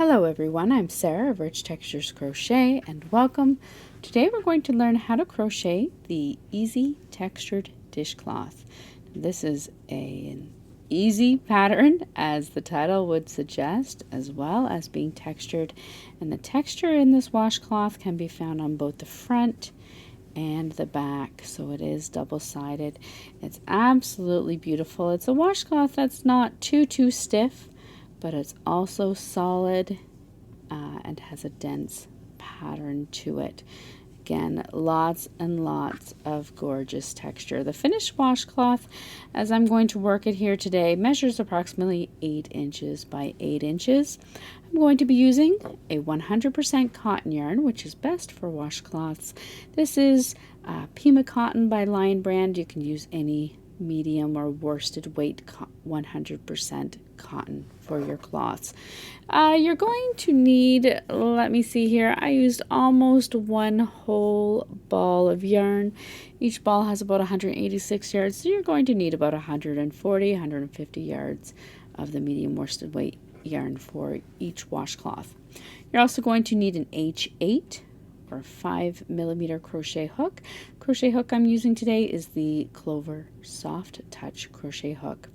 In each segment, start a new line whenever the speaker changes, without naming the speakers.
Hello everyone, I'm Sarah of Rich Textures Crochet and welcome. Today we're going to learn how to crochet the easy textured dishcloth. This is an easy pattern, as the title would suggest, as well as being textured, and the texture in this washcloth can be found on both the front and the back, so it is double-sided. It's absolutely beautiful. It's a washcloth that's not too stiff, but it's also solid and has a dense pattern to it. Again, lots and lots of gorgeous texture. The finished washcloth, as I'm going to work it here today, measures approximately 8 inches by 8 inches. I'm going to be using a 100% cotton yarn, which is best for washcloths. This is Pima Cotton by Lion Brand. You can use any medium or worsted weight 100% cotton for your cloths. You're going to need, let me see here, I used almost one whole ball of yarn. Each ball has about 186 yards, so you're going to need about 140, 150 yards of the medium worsted weight yarn for each washcloth. You're also going to need an H8 or 5mm crochet hook. Crochet hook I'm using today is the Clover Soft Touch crochet hook.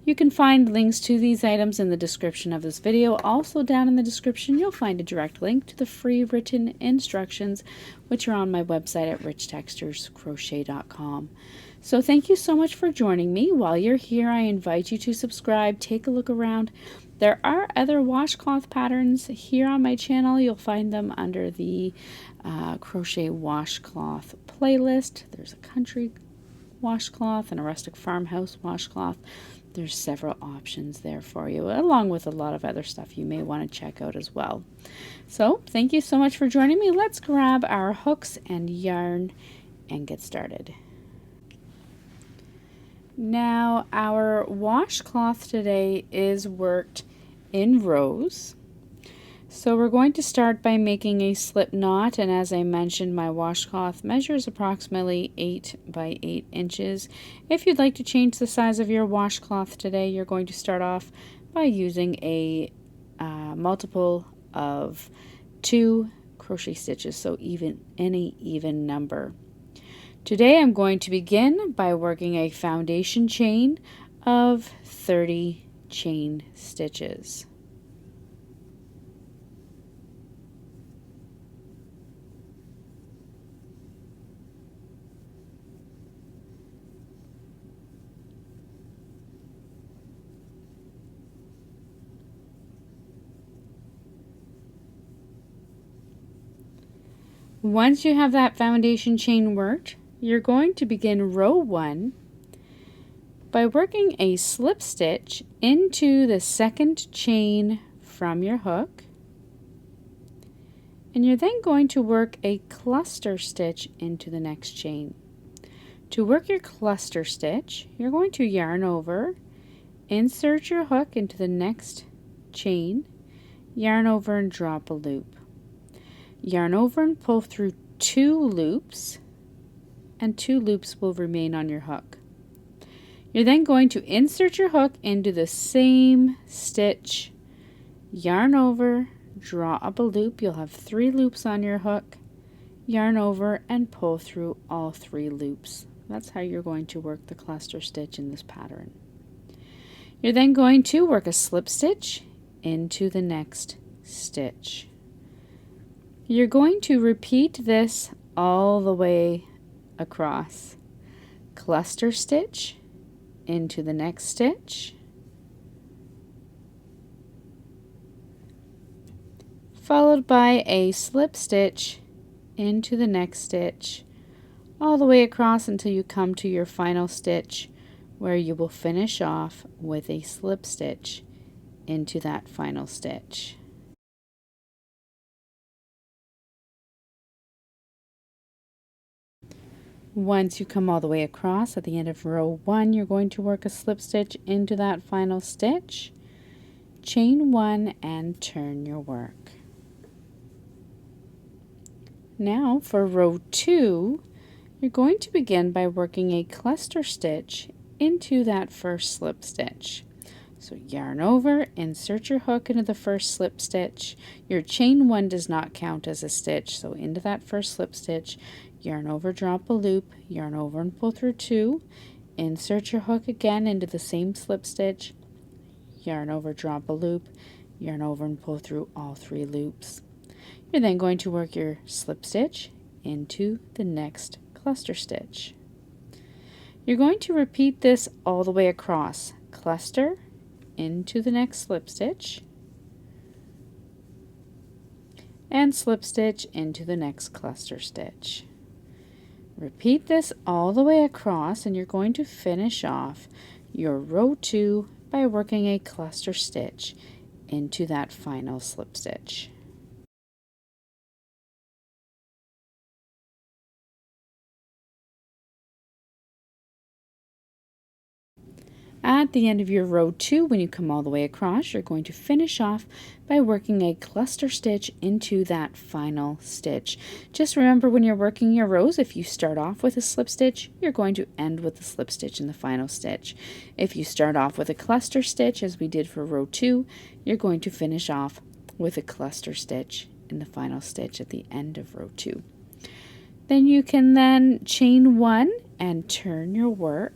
You can find links to these items in the description of this video. Also down in the description you'll find a direct link to the free written instructions, which are on my website at richtexturescrochet.com. So thank you so much for joining me. While you're here, I invite you to subscribe, take a look around. There are other washcloth patterns here on my channel. You'll find them under the crochet washcloth playlist. There's a country washcloth and a rustic farmhouse washcloth. There's several options there for you, along with a lot of other stuff you may want to check out as well. So thank you so much for joining me. Let's grab our hooks and yarn and get started. Now, our washcloth today is worked in rows. So we're going to start by making a slip knot, and as I mentioned, my washcloth measures approximately 8 by 8 inches. If you'd like to change the size of your washcloth today, you're going to start off by using a multiple of 2 crochet stitches, so any even number. Today I'm going to begin by working a foundation chain of 30 chain stitches. Once you have that foundation chain worked, you're going to begin row 1 by working a slip stitch into the second chain from your hook, and you're then going to work a cluster stitch into the next chain. To work your cluster stitch, you're going to yarn over, insert your hook into the next chain, yarn over and drop a loop. Yarn over and pull through 2 loops, and 2 loops will remain on your hook. You're then going to insert your hook into the same stitch, yarn over, draw up a loop. You'll have 3 loops on your hook, yarn over and pull through all 3 loops. That's how you're going to work the cluster stitch in this pattern. You're then going to work a slip stitch into the next stitch. You're going to repeat this all the way across. Cluster stitch into the next stitch, followed by a slip stitch into the next stitch, all the way across until you come to your final stitch, where you will finish off with a slip stitch into that final stitch. Once you come all the way across at the end of row 1, you're going to work a slip stitch into that final stitch, chain 1 and turn your work. Now for row 2, you're going to begin by working a cluster stitch into that first slip stitch. So yarn over, insert your hook into the first slip stitch. Your chain 1 does not count as a stitch, so into that first slip stitch, yarn over, drop a loop, yarn over and pull through 2, insert your hook again into the same slip stitch, yarn over, drop a loop, yarn over and pull through all 3 loops. You're then going to work your slip stitch into the next cluster stitch. You're going to repeat this all the way across. Cluster into the next slip stitch and slip stitch into the next cluster stitch. Repeat this all the way across, and you're going to finish off your row 2 by working a cluster stitch into that final slip stitch. At the end of your row 2, when you come all the way across, you're going to finish off by working a cluster stitch into that final stitch. Just remember, when you're working your rows, if you start off with a slip stitch, you're going to end with a slip stitch in the final stitch. If you start off with a cluster stitch, as we did for row 2, you're going to finish off with a cluster stitch in the final stitch at the end of row 2. Then you can then chain 1 and turn your work.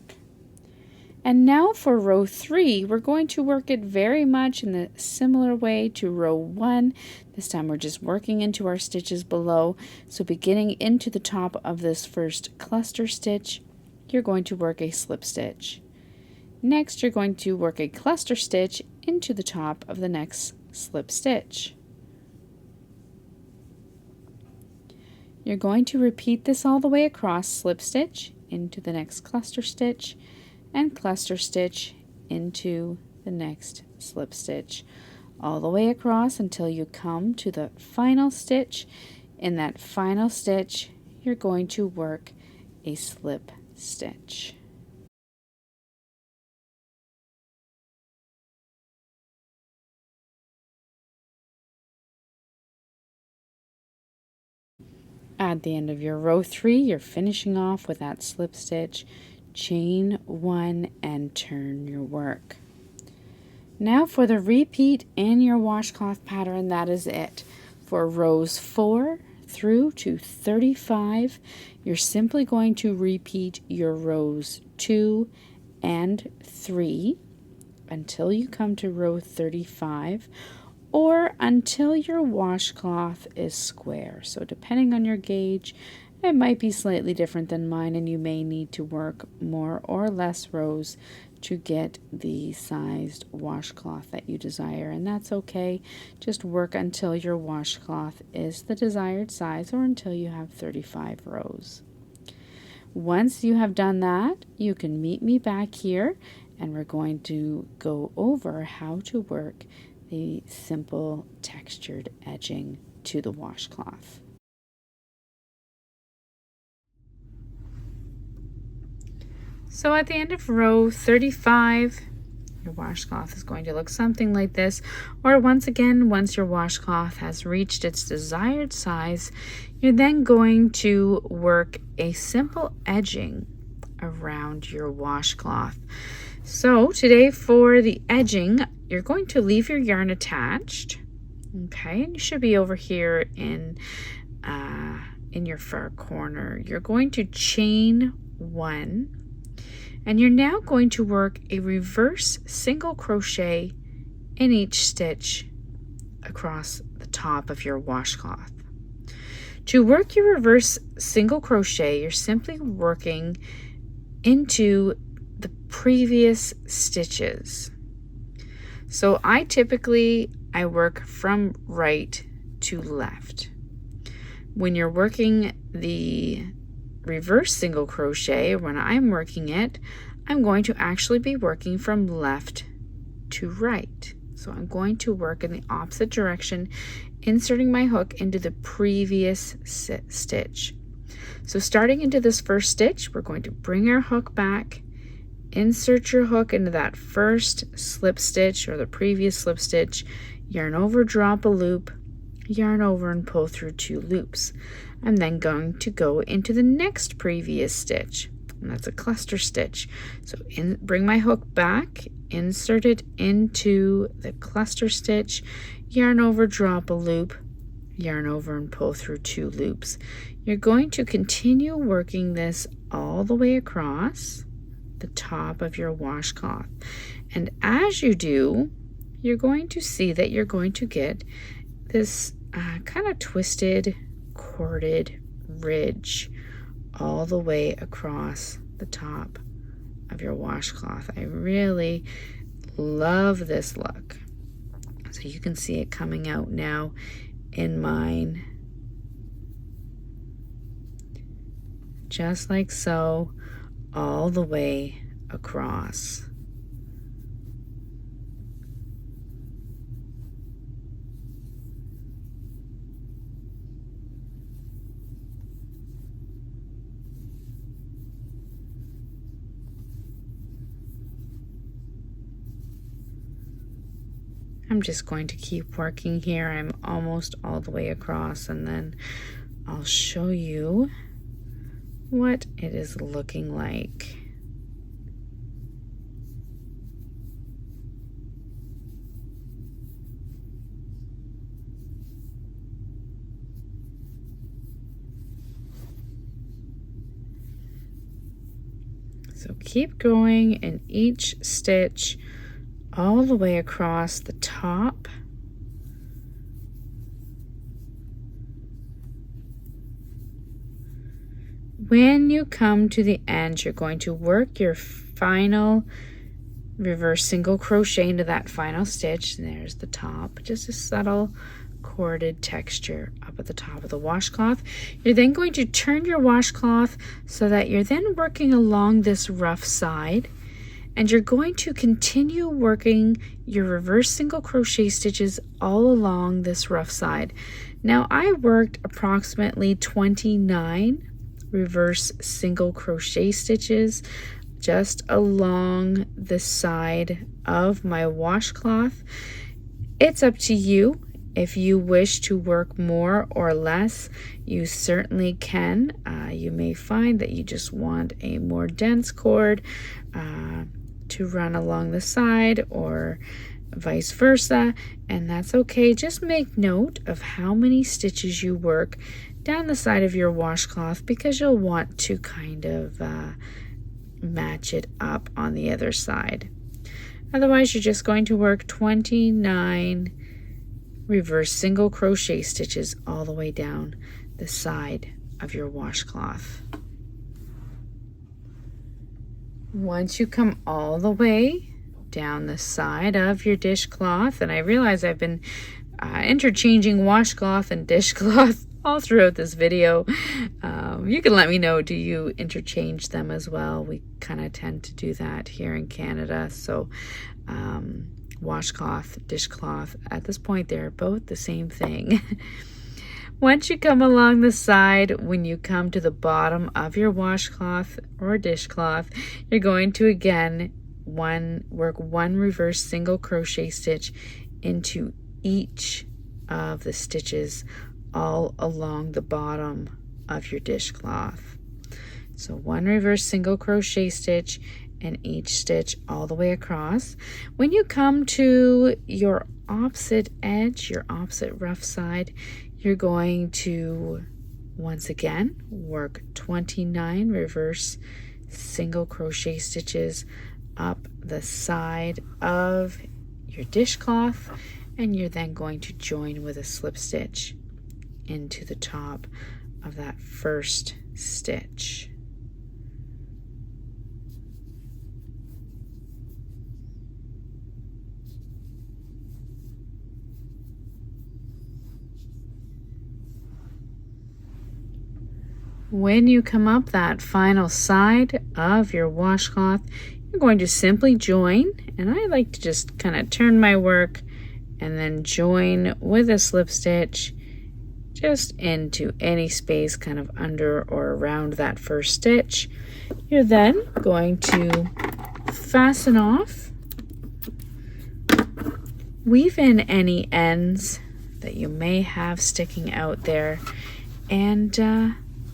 And now for row 3, we're going to work it very much in the similar way to row 1. This time we're just working into our stitches below. So beginning into the top of this first cluster stitch, you're going to work a slip stitch. Next, you're going to work a cluster stitch into the top of the next slip stitch. You're going to repeat this all the way across, slip stitch into the next cluster stitch, and cluster stitch into the next slip stitch all the way across until you come to the final stitch. In that final stitch, you're going to work a slip stitch. At the end of your row 3, you're finishing off with that slip stitch, chain 1 and turn your work. Now for the repeat in your washcloth pattern, that is it. For rows 4 through to 35, you're simply going to repeat your rows 2 and 3 until you come to row 35, or until your washcloth is square. So depending on your gauge, it might be slightly different than mine, and you may need to work more or less rows to get the sized washcloth that you desire, and that's okay. Just work until your washcloth is the desired size, or until you have 35 rows. Once you have done that, you can meet me back here, and we're going to go over how to work the simple textured edging to the washcloth. So at the end of row 35, your washcloth is going to look something like this. Or once again, once your washcloth has reached its desired size, you're then going to work a simple edging around your washcloth. So today for the edging, you're going to leave your yarn attached. Okay, and you should be over here in your far corner. You're going to chain 1. And you're now going to work a reverse single crochet in each stitch across the top of your washcloth. To work your reverse single crochet, you're simply working into the previous stitches. So I work from right to left. When you're working the reverse single crochet, when I'm working it, I'm going to actually be working from left to right. So I'm going to work in the opposite direction, inserting my hook into the previous stitch. So starting into this first stitch, we're going to bring our hook back, insert your hook into that first slip stitch or the previous slip stitch, yarn over, drop a loop, yarn over and pull through 2 loops. I'm then going to go into the next previous stitch, and that's a cluster stitch. So bring my hook back, insert it into the cluster stitch, yarn over, drop a loop, yarn over and pull through 2 loops. You're going to continue working this all the way across the top of your washcloth. And as you do, you're going to see that you're going to get this kind of twisted, corded ridge all the way across the top of your washcloth. I really love this look. So you can see it coming out now in mine. Just like so, all the way across. I'm just going to keep working here. I'm almost all the way across, and then I'll show you what it is looking like. So keep going in each stitch all the way across the top. When you come to the end, you're going to work your final reverse single crochet into that final stitch. And there's the top, just a subtle corded texture up at the top of the washcloth. You're then going to turn your washcloth so that you're then working along this rough side. And you're going to continue working your reverse single crochet stitches all along this rough side. Now I worked approximately 29 reverse single crochet stitches just along the side of my washcloth. It's up to you. If you wish to work more or less, you certainly can. You may find that you just want a more dense cord to run along the side, or vice versa, and that's okay. Just make note of how many stitches you work down the side of your washcloth, because you'll want to kind of match it up on the other side. Otherwise, you're just going to work 29 reverse single crochet stitches all the way down the side of your washcloth. Once you come all the way down the side of your dishcloth, and I realize I've been interchanging washcloth and dishcloth all throughout this video. You can let me know, do you interchange them as well? We kind of tend to do that here in Canada. So washcloth, dishcloth, at this point they're both the same thing. Once you come along the side, when you come to the bottom of your washcloth or dishcloth, you're going to again work 1 reverse single crochet stitch into each of the stitches all along the bottom of your dishcloth. So 1 reverse single crochet stitch in each stitch all the way across. When you come to your opposite edge, your opposite rough side, you're going to once again work 29 reverse single crochet stitches up the side of your dishcloth, and you're then going to join with a slip stitch into the top of that first stitch. When you come up that final side of your washcloth, you're going to simply join, and I like to just kind of turn my work and then join with a slip stitch just into any space kind of under or around that first stitch. You're then going to fasten off, weave in any ends that you may have sticking out there, and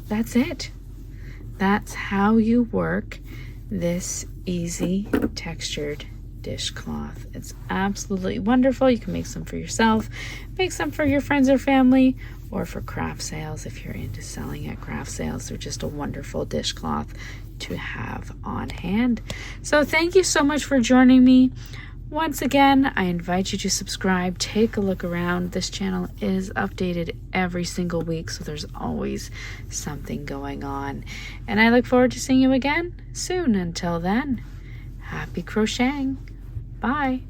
that's it. That's how you work this easy textured dishcloth. It's absolutely wonderful. You can make some for yourself, make some for your friends or family, or for craft sales if you're into selling at craft sales. They're just a wonderful dishcloth to have on hand. So thank you so much for joining me. Once again, I invite you to subscribe. Take a look around. This channel is updated every single week, so there's always something going on. And I look forward to seeing you again soon. Until then, happy crocheting. Bye.